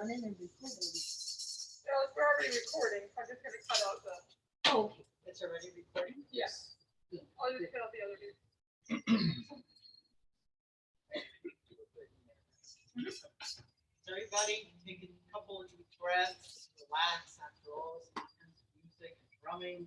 running and recording. No, we're already recording. I'm just gonna cut out the, Oh, it's already recording? yes. I'll just cut out the other dude. Everybody take a couple of deep breaths, relax after all this intense music and drumming.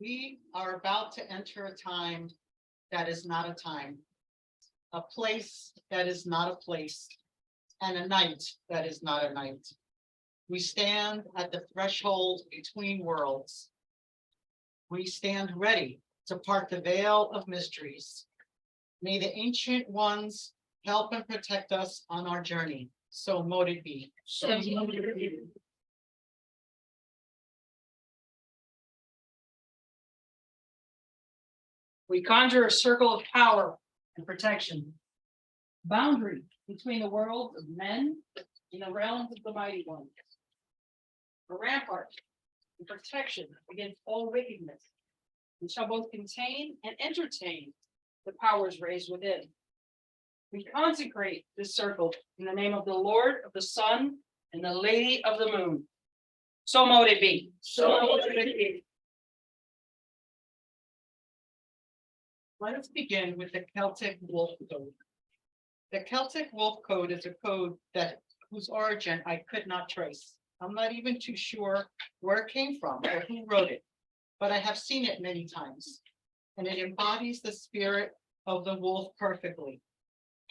We are about to enter a time that is not a time, a place that is not a place, and a night that is not a night. We stand at the threshold between worlds. We stand ready to part the veil of mysteries. May the ancient ones help and protect us on our journey. So mote it be. We conjure a circle of power and protection, boundary between the worlds of men and the realms of the mighty ones, a rampart and protection against all wickedness, and shall both contain and entertain the powers raised within. We consecrate this circle in the name of the Lord of the Sun and the Lady of the Moon. So mote it be. So mote it be. Let us begin with the Celtic Wolf Code. The Celtic Wolf Code is a code whose origin I could not trace. I'm not even too sure where it came from or who wrote it, but I have seen it many times, and it embodies the spirit of the wolf perfectly.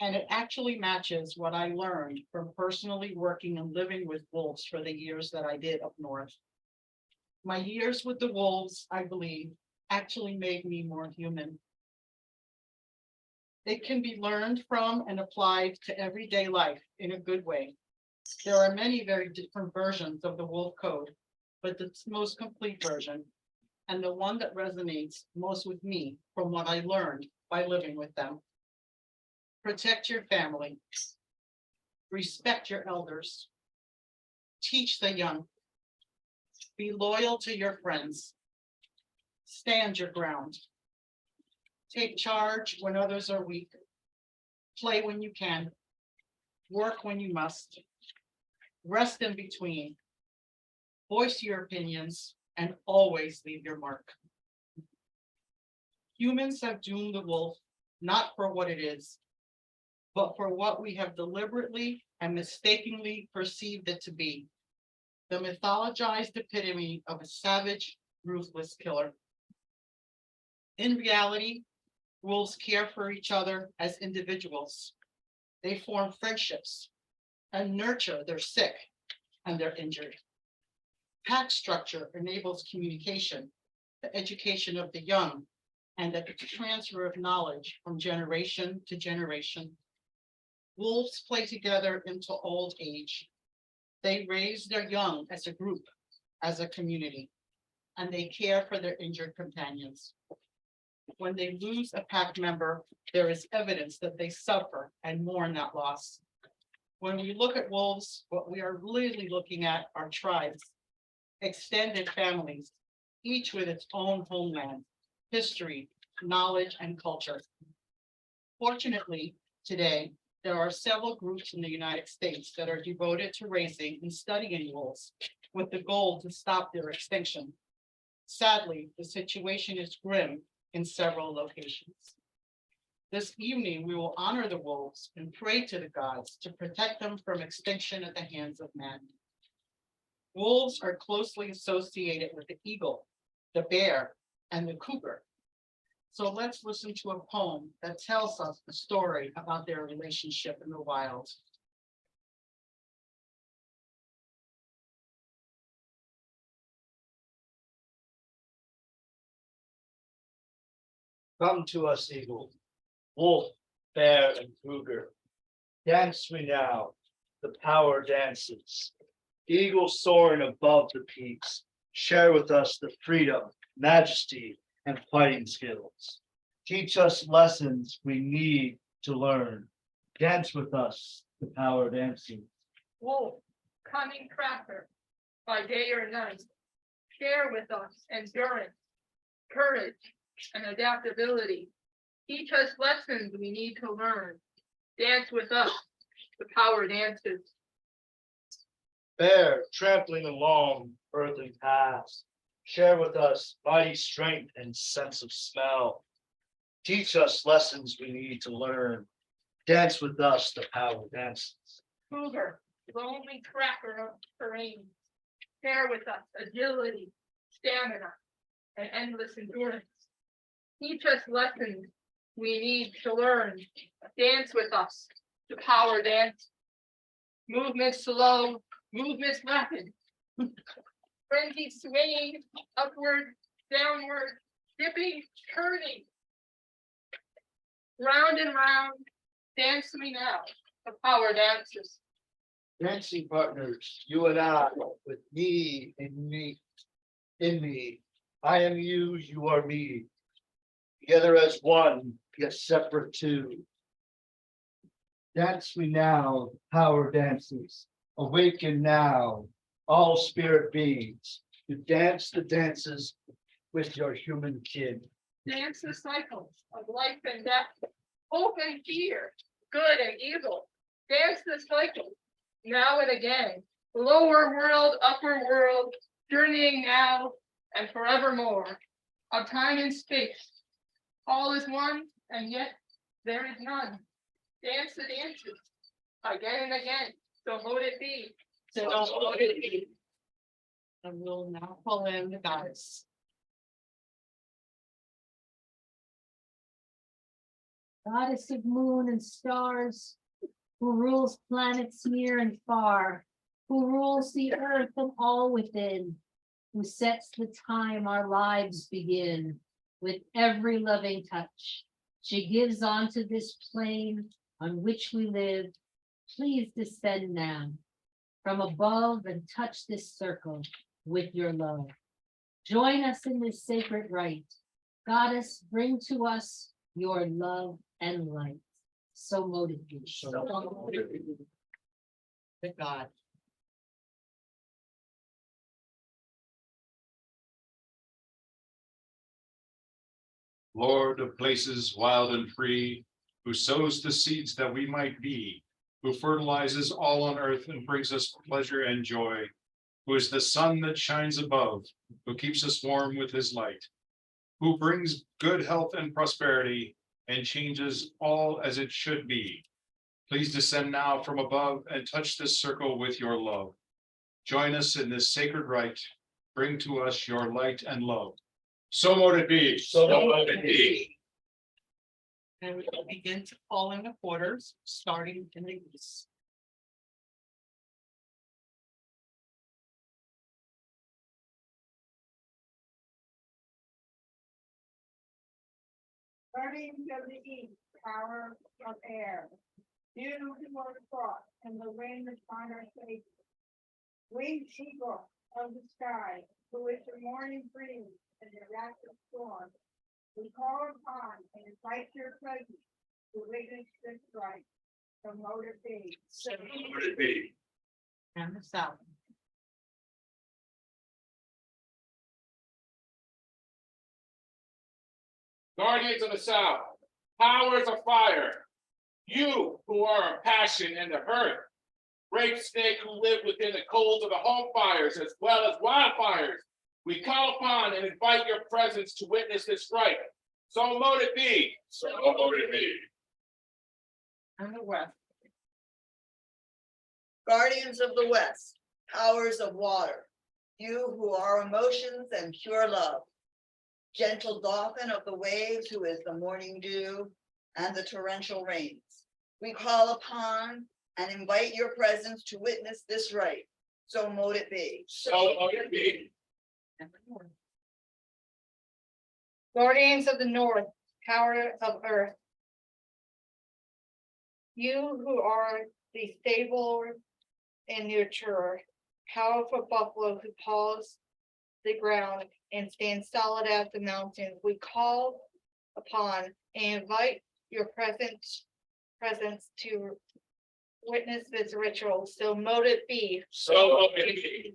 And it actually matches what I learned from personally working and living with wolves for the years that I did up north. My years with the wolves, I believe, actually made me more human. It can be learned from and applied to everyday life in a good way. There are many very different versions of the Wolf Code, but the most complete version, and the one that resonates most with me from what I learned by living with them. Protect your family. Respect your elders. Teach the young. Be loyal to your friends. Stand your ground. Take charge when others are weak. Play when you can. Work when you must. Rest in between. Voice your opinions and always leave your mark. Humans have doomed the wolf not for what it is, but for what we have deliberately and mistakenly perceived it to be. The mythologized epitome of a savage, ruthless killer. In reality, wolves care for each other as individuals. They form friendships and nurture their sick and their injured. Pack structure enables communication, the education of the young, and the transfer of knowledge from generation to generation. Wolves play together into old age. They raise their young as a group, as a community, and they care for their injured companions. When they lose a pack member, there is evidence that they suffer and mourn that loss. When we look at wolves, what we are really looking at are tribes, extended families, each with its own homeland, history, knowledge, and culture. Fortunately, today, there are several groups in the United States that are devoted to raising and studying wolves with the goal to stop their extinction. Sadly, the situation is grim in several locations. This evening, we will honor the wolves and pray to the gods to protect them from extinction at the hands of man. Wolves are closely associated with the eagle, the bear, and the cougar. So let's listen to a poem that tells us the story about their relationship in the wild. Come to us, eagle, wolf, bear, and cougar. Dance we now, the power dances. Eagle soaring above the peaks, share with us the freedom, majesty, and fighting skills. Teach us lessons we need to learn. Dance with us, the power dancing. Wolf, cunning cracker, by day or night, Share with us endurance, courage, and adaptability. Teach us lessons we need to learn. Dance with us, the power dances. Bear, trampling along earthly paths, share with us mighty strength and sense of smell. Teach us lessons we need to learn. Dance with us, the power dances. Cougar, lonely tracker of terrain. Share with us agility, stamina, and endless endurance. Teach us lessons we need to learn. Dance with us, the power dance. Movements slow, movements rapid. Frenzy swinging, upward, downward, dipping, turning. Round and round, dance me now, the power dances. Dancing partners, you and I, with me and me, in me. I am you, you are me. Together as one, yet separate two. Dance we now, power dances. Awaken now, all spirit beings, to dance the dances with your human kin. Dance the cycles of life and death, hope and fear, good and evil. Dance the cycles now and again, lower world, upper world, journeying now and forevermore, of time and space. All is one, and yet there is none. Dance the dances again and again, so mote it be. So mote it be. And we'll now call in the goddess. Goddess of moon and stars, who rules planets near and far, who rules the earth and all within, who sets the time our lives begin with every loving touch. She gives onto this plane on which we live. Please descend now from above and touch this circle with your love. Join us in this sacred rite. Goddess, bring to us your love and light. So mote it be. The God. Lord of places wild and free, who sows the seeds that we might be, who fertilizes all on earth and brings us pleasure and joy, who is the sun that shines above, who keeps us warm with his light, who brings good health and prosperity and changes all as it should be. Please descend now from above and touch this circle with your love. Join us in this sacred rite. Bring to us your light and love. So mote it be. So mote it be. And we will begin to call in the quarters, starting in the east. Guardians of the east, power of air. You who are the frost and the wind upon our faces. Winged eagle of the sky, who is the morning breeze and the rapid storm. We call upon and invite your presence to witness this rite. So mote it be. So mote it be. And the south. Guardians of the South, powers of fire, you who are a passion in the earth, brave snake who live within the coals of the home fires as well as wildfires, we call upon and invite your presence to witness this rite. So mote it be. So mote it be. And the west. Guardians of the West, powers of water, you who are emotions and pure love. Gentle dolphin of the waves, who is the morning dew and the torrential rains. We call upon and invite your presence to witness this rite. So mote it be. So mote it be. And the north. Guardians of the north, power of earth. You who are the stable and nurturer, powerful buffalo who paws the ground and stand solid as the mountains, we call upon and invite your presence to witness this ritual. So mote it be. So mote it be.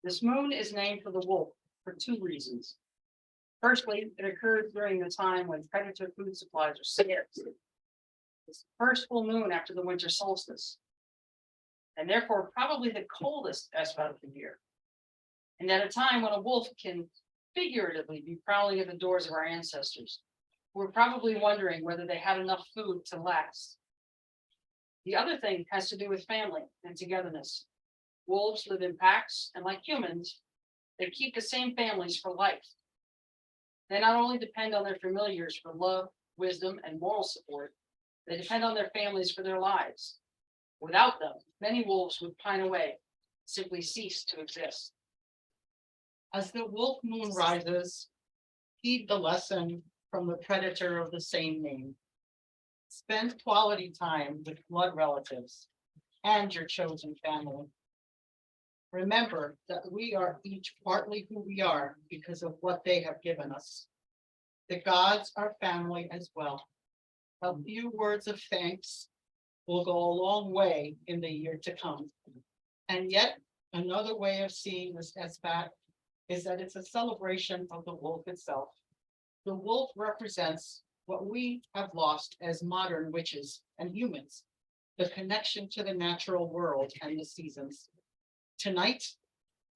This moon is named for the wolf for two reasons. Firstly, it occurs during the time when predator food supplies are scarce. It's the first full moon after the winter solstice. And therefore probably the coldest aspect of the year. And at a time when a wolf can figuratively be prowling at the doors of our ancestors, who were probably wondering whether they had enough food to last. The other thing has to do with family and togetherness. Wolves live in packs, and like humans, they keep the same families for life. They not only depend on their familiars for love, wisdom, and moral support, they depend on their families for their lives. Without them, many wolves would pine away, simply cease to exist. As the wolf moon rises, heed the lesson from the predator of the same name. Spend quality time with blood relatives and your chosen family. Remember that we are each partly who we are because of what they have given us. The gods are family as well. A few words of thanks will go a long way in the year to come. And yet, another way of seeing this Esbat is that it's a celebration of the wolf itself. The wolf represents what we have lost as modern witches and humans, the connection to the natural world and the seasons. Tonight,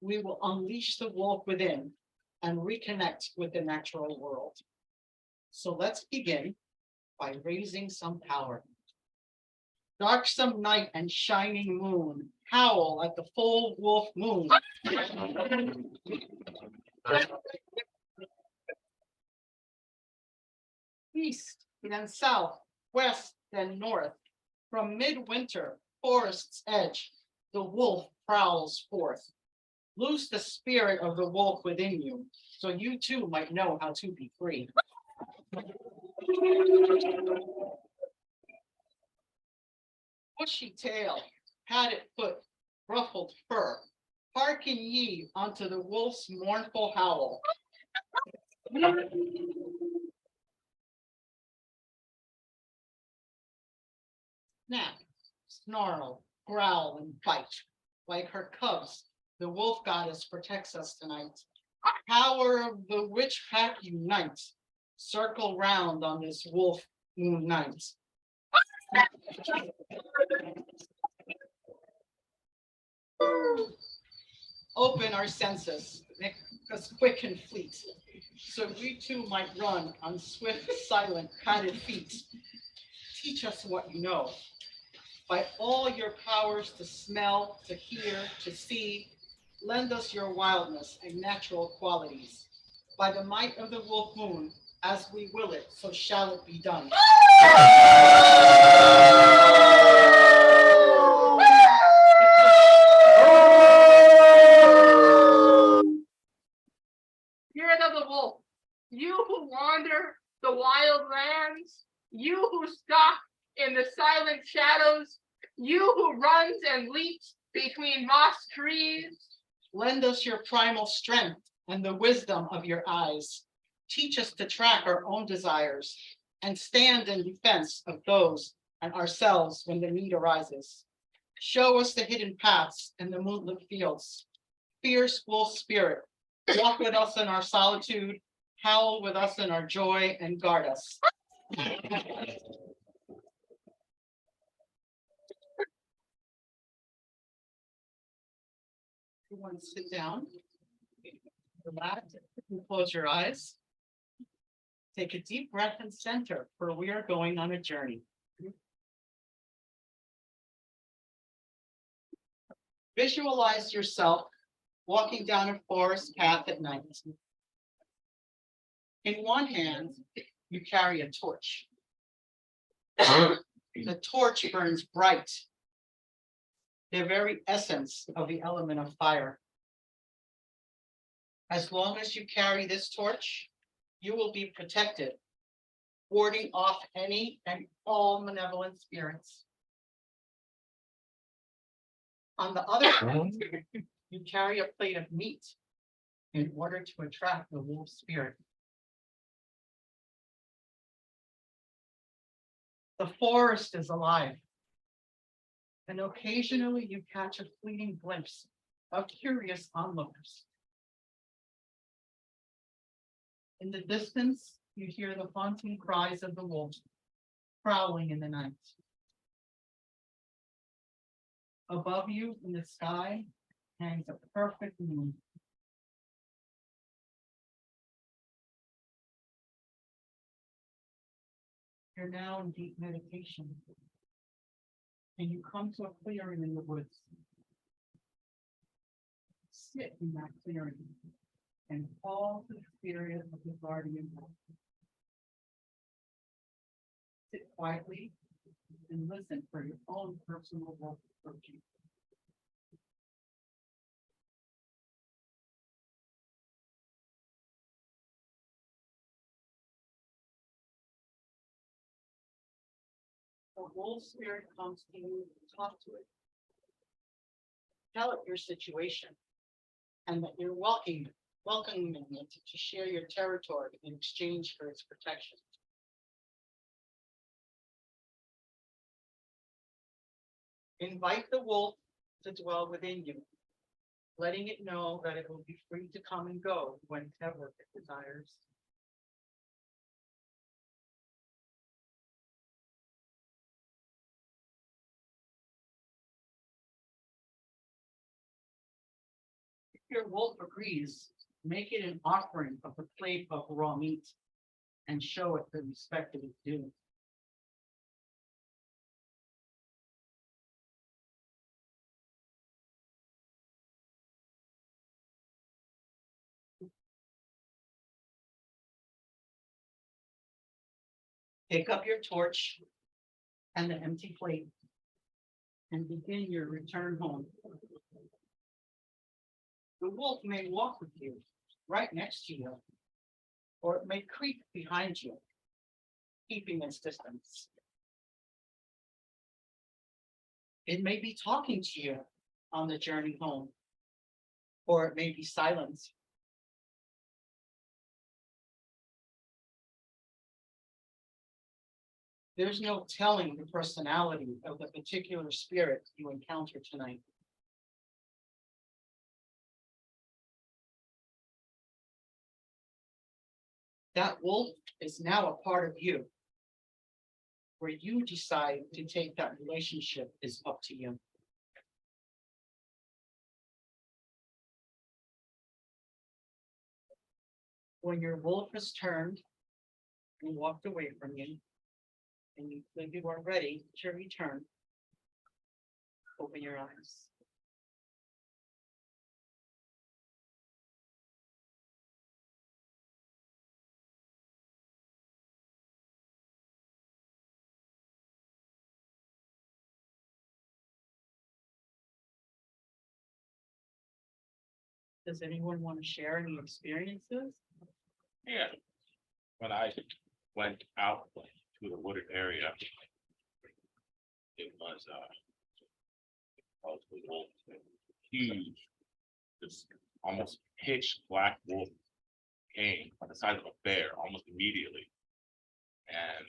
we will unleash the wolf within and reconnect with the natural world. So let's begin by raising some power. Darksome night and shining moon, howl at the full wolf moon. East, then south, west, then north. From midwinter forest's edge, the wolf prowls forth. Loose the spirit of the wolf within you, so you too might know how to be free. Bushy tail, padded foot, ruffled fur, hearken ye unto the wolf's mournful howl. Snap, snarl, growl, and bite. Like her cubs, the wolf goddess protects us tonight. Power of the witch pack unite. Circle round on this wolf moon night. Open our senses, make us quick and fleet, so we too might run on swift, silent, padded feet. Teach us what you know. By all your powers to smell, to hear, to see, lend us your wildness and natural qualities. By the might of the wolf moon, as we will it, so shall it be done. Spirit of the wolf, you who wander the wild lands, you who stalk in the silent shadows, you who runs and leaps between moss trees. Lend us your primal strength and the wisdom of your eyes. Teach us to track our own desires and stand in defense of those and ourselves when the need arises. Show us the hidden paths in the moonlit fields. Fierce wolf spirit, walk with us in our solitude, howl with us in our joy, and guard us. Everyone sit down, relax, and close your eyes. Take a deep breath and center, for we are going on a journey. Visualize yourself walking down a forest path at night. In one hand, you carry a torch. The torch burns bright, the very essence of the element of fire. As long as you carry this torch, you will be protected, warding off any and all malevolent spirits. On the other hand, you carry a plate of meat in order to attract the wolf spirit. The forest is alive, and occasionally you catch a fleeting glimpse of curious onlookers. In the distance, you hear the haunting cries of the wolf prowling in the night. Above you in the sky hangs a perfect moon. You're now in deep meditation. And you come to a clearing in the woods. Sit in that clearing and call to the spirit of the guardian. Sit quietly and listen for your own personal wolf approaching. The wolf spirit comes to you, talk to it. Tell it your situation and that you're welcoming it to share your territory in exchange for its protection. Invite the wolf to dwell within you, letting it know that it will be free to come and go whenever it desires. If your wolf agrees, make it an offering of a plate of raw meat and show it the respect it is due. Pick up your torch and the empty plate and begin your return home. The wolf may walk with you, right next to you, or it may creep behind you, keeping its distance. It may be talking to you on the journey home, or it may be silent. There's no telling the personality of the particular spirit you encounter tonight. That wolf is now a part of you. Where you decide to take that relationship is up to you. When your wolf has turned and walked away from you, and you think you are ready to return, open your eyes. Does anyone want to share any experiences? Yeah. When I went out to the wooded area, it was huge, this almost pitch black wolf came on the size of a bear almost immediately. And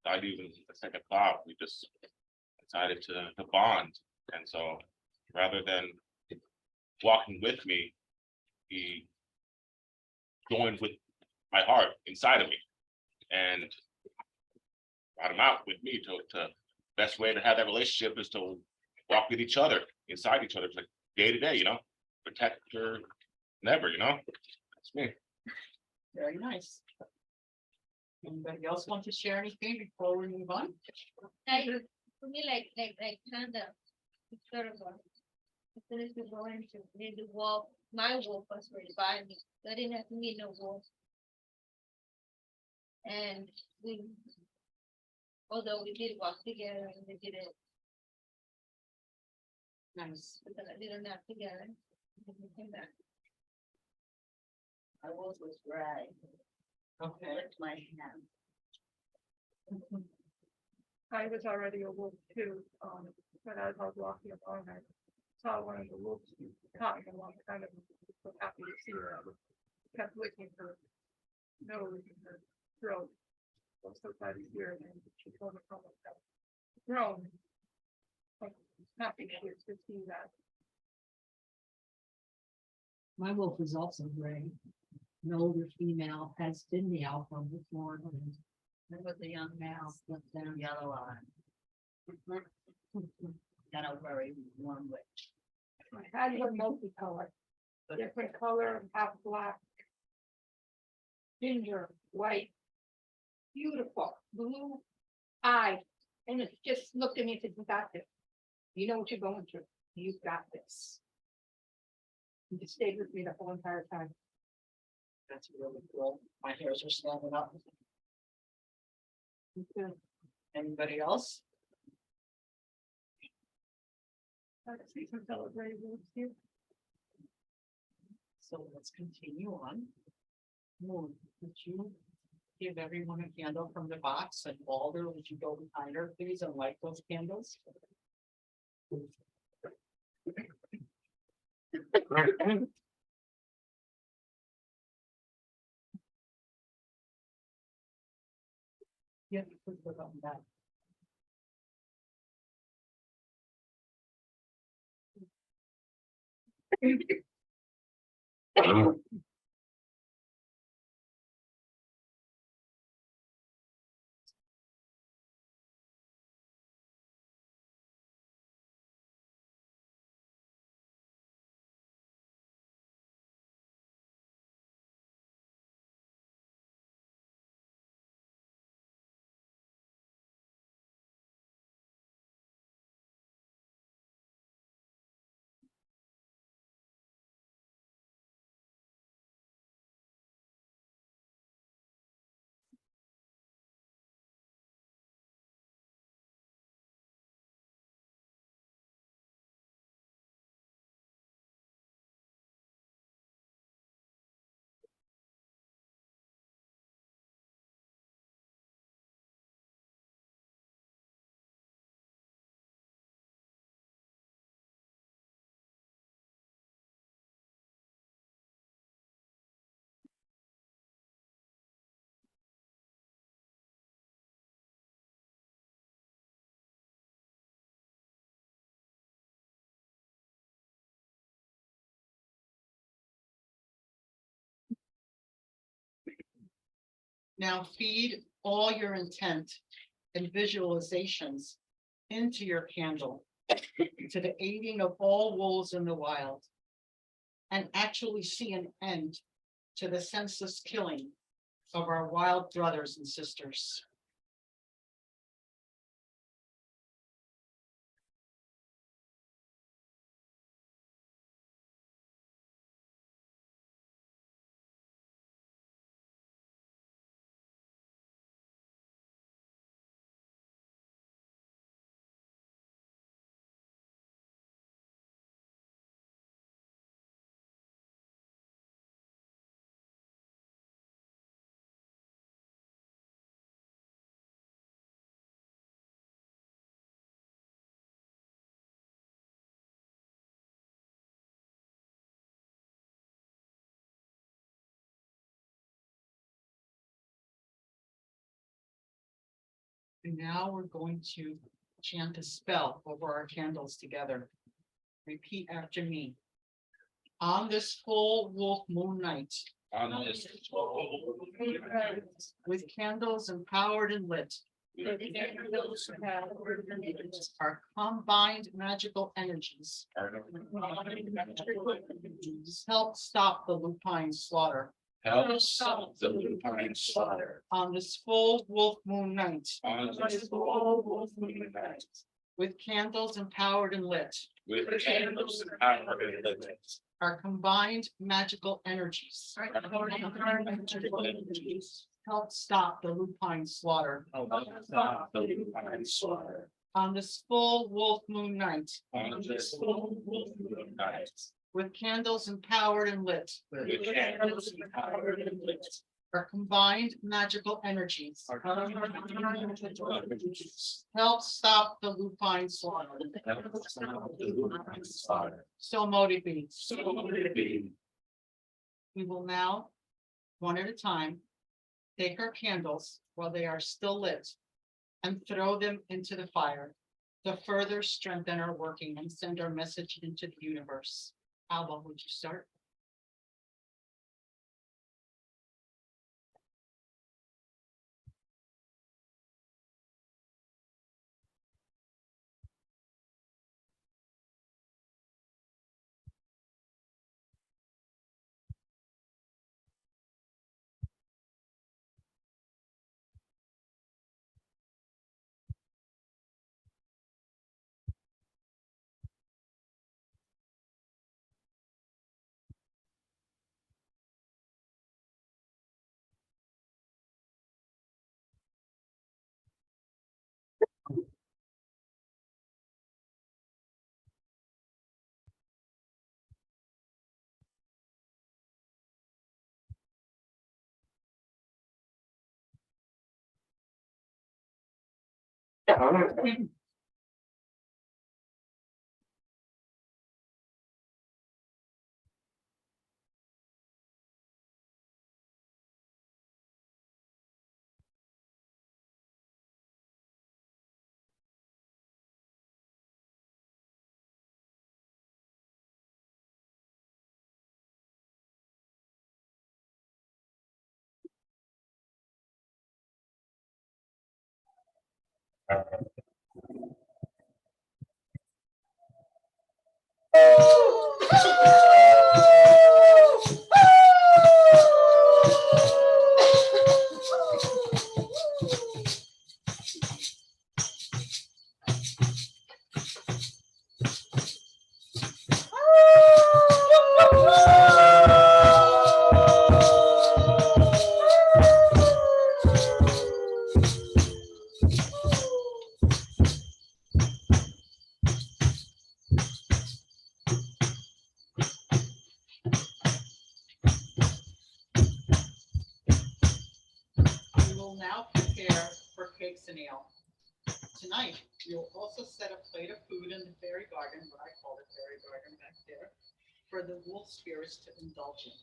without even a second thought, we just decided to bond. And so rather than walking with me, he joined with my heart inside of me and brought him out with me to best way to have that relationship is to walk with each other, inside each other, it's like day to day, you know, protect your never, you know, that's me. Very nice. Anybody else want to share anything before we move on? Like, for me, like kind of, it's sort of a, as soon as we go into the wolf, my wolf was right by me, so I didn't have to meet no wolf. And we, although we did walk together and we didn't, Nice. we didn't nap together. And we came back. My wolf was dry, Okay. licked my hand. I was already a wolf too, but as I was walking along, I saw one of the wolves coming along, kind of so happy to see her. I was kept licking her nose and her throat. I was so glad to see her, and she told me how much that grown. Like, happy to see that. My wolf is also gray. An older female has been the alpha before. There was a young male with them yellow eye. Got a very warm witch. Had her multicolored, different color, half black. Ginger, white. Beautiful, blue eye, and it's just looked at me and said, you got this. You know what you're going through, you've got this. You just stayed with me the whole entire time. That's really cool. My hairs are standing up. Anybody else? Let's see some celebrated wolves here. So let's continue on. Moon, would you give everyone a candle from the box, and Walter, would you go behind her, please, and light those candles? Yeah, put it on that. Now feed all your intent and visualizations into your candle to the aiding of all wolves in the wild, and actually see an end to the senseless killing of our wild brothers and sisters. And now we're going to chant a spell over our candles together. Repeat after me. On this full wolf moon night, On this with candles empowered and lit, our combined magical energies help stop the lupine slaughter. help stop the lupine slaughter. On this full wolf moon night, On this full wolf moon night, with candles empowered and lit, with candles and power and lit. our combined magical energies help stop the lupine slaughter. Help stop the lupine slaughter. On this full wolf moon night, On this full wolf moon night, with candles empowered and lit, with candles and power and lit. our combined magical energies Our energies help stop the lupine slaughter. help stop the lupine slaughter. So mote be. So let it be. We will now, one at a time, take our candles while they are still lit and throw them into the fire to further strengthen our working and send our message into the universe. Alba, would you start? We will now prepare for cakes and ale. Tonight, you'll also set a plate of food in the fairy garden, what I call the fairy garden back there, for the wolf spirits to indulge in.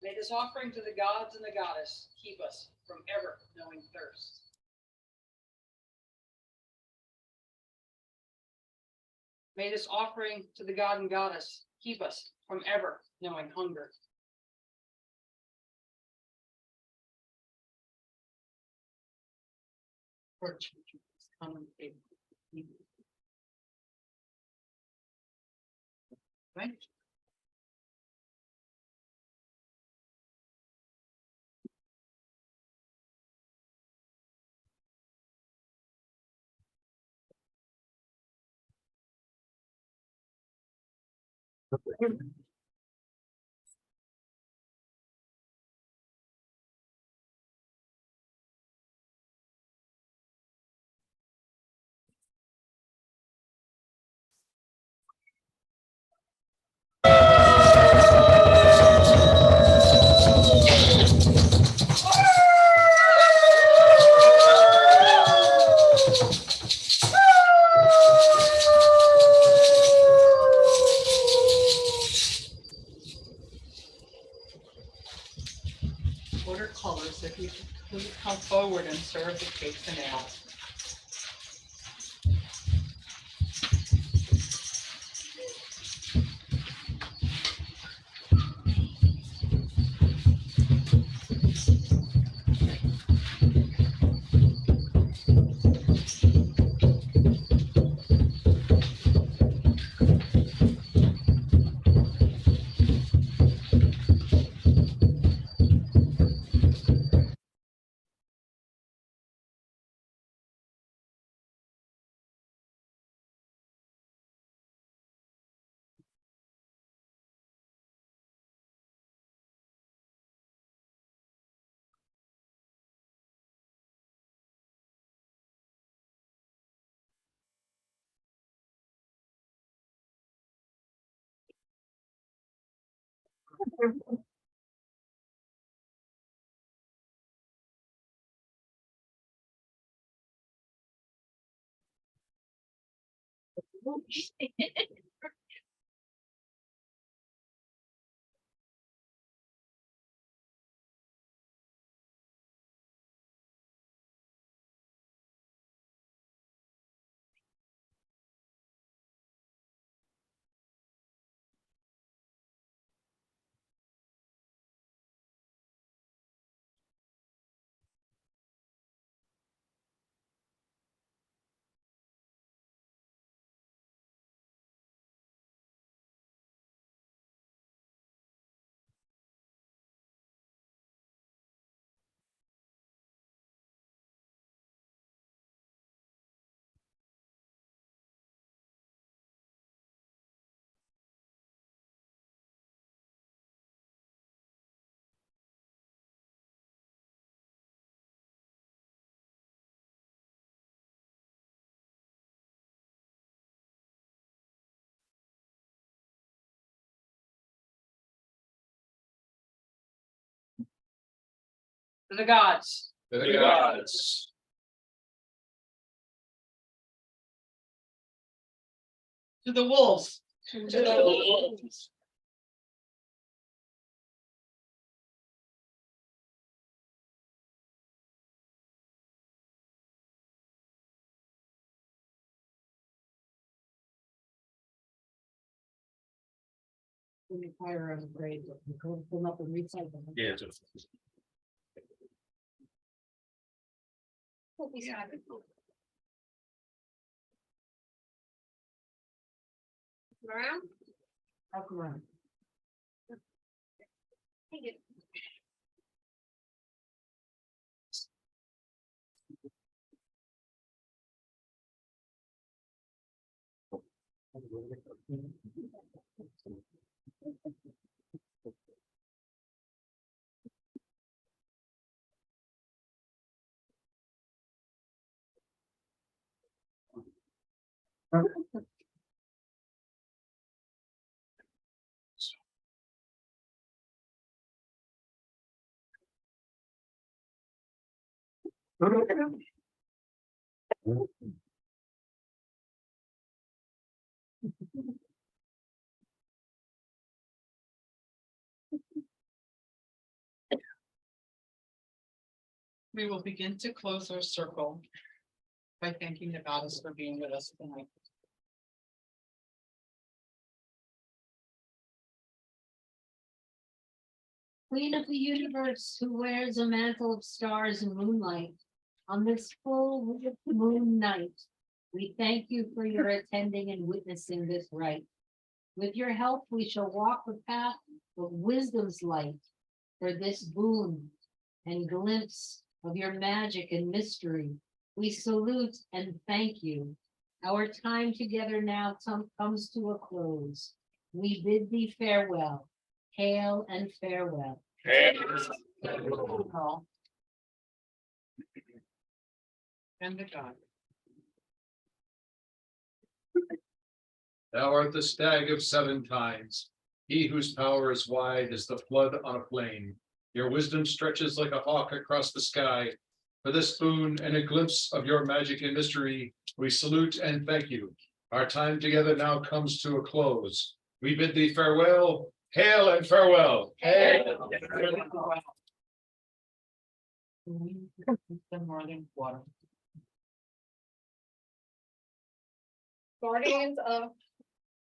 May this offering to the gods and the goddess keep us from ever knowing thirst. May this offering to the god and goddess keep us from ever knowing hunger. For children, come and take. Right? Watercolors, if you could please come forward and serve the cakes and ale. To the gods. To the gods. To the wolves. To the wolves. When you fire on the grade, you go pull up and recycle them. Yeah. Hope he's happy. Around? Up around. Take it. We will begin to close our circle by thanking the goddess for being with us tonight. Queen of the universe, who wears a mantle of stars and moonlight, on this full moon night, we thank you for your attending and witnessing this rite. With your help, we shall walk the path of wisdom's light, for this boon and glimpse of your magic and mystery. We salute and thank you. Our time together now comes to a close. We bid thee farewell. Hail and farewell. And the god. Thou art the stag of 7 times, he whose power is wide as the flood on a plain. Your wisdom stretches like a hawk across the sky. For this boon and a glimpse of your magic and mystery, we salute and thank you. Our time together now comes to a close. We bid thee farewell. Hail and farewell. The morning water. Guardians of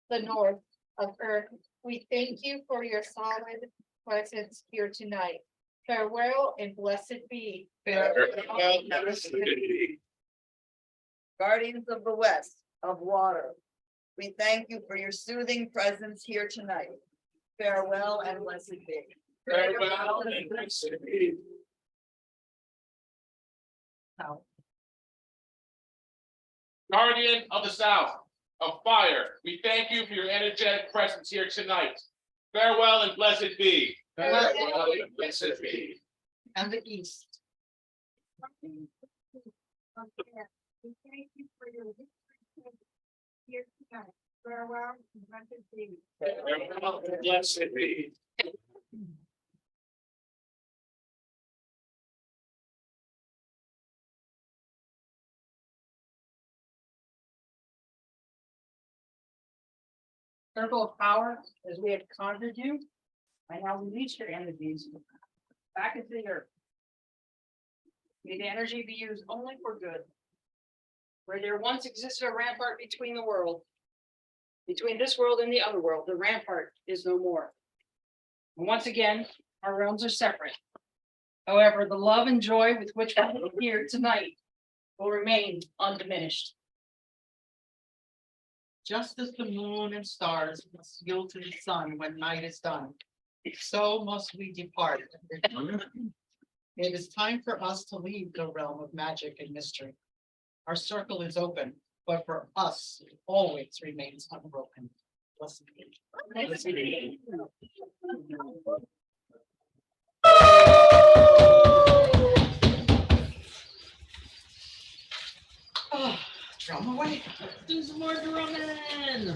the north of earth, we thank you for your solid presence here tonight. Farewell and blessed be. Guardians of the west of water, we thank you for your soothing presence here tonight. Farewell and blessed be. Farewell and blessed be. Guardian of the south of fire, we thank you for your energetic presence here tonight. Farewell and blessed be. Farewell and blessed be. And the east. We thank you for your victory here tonight. Farewell and blessed be. Farewell and blessed be. Circle of power, as we have conjured you, I now release your energies back into the earth. May the energy be used only for good. Where there once existed a rampart between the world, between this world and the other world, the rampart is no more. And once again, our realms are separate. However, the love and joy with which we are here tonight will remain undiminished. Just as the moon and stars must yield to the sun when night is done, so must we depart. It is time for us to leave the realm of magic and mystery. Our circle is open, but for us, it always remains unbroken. Blessed be. Drum away. Do some more drumming.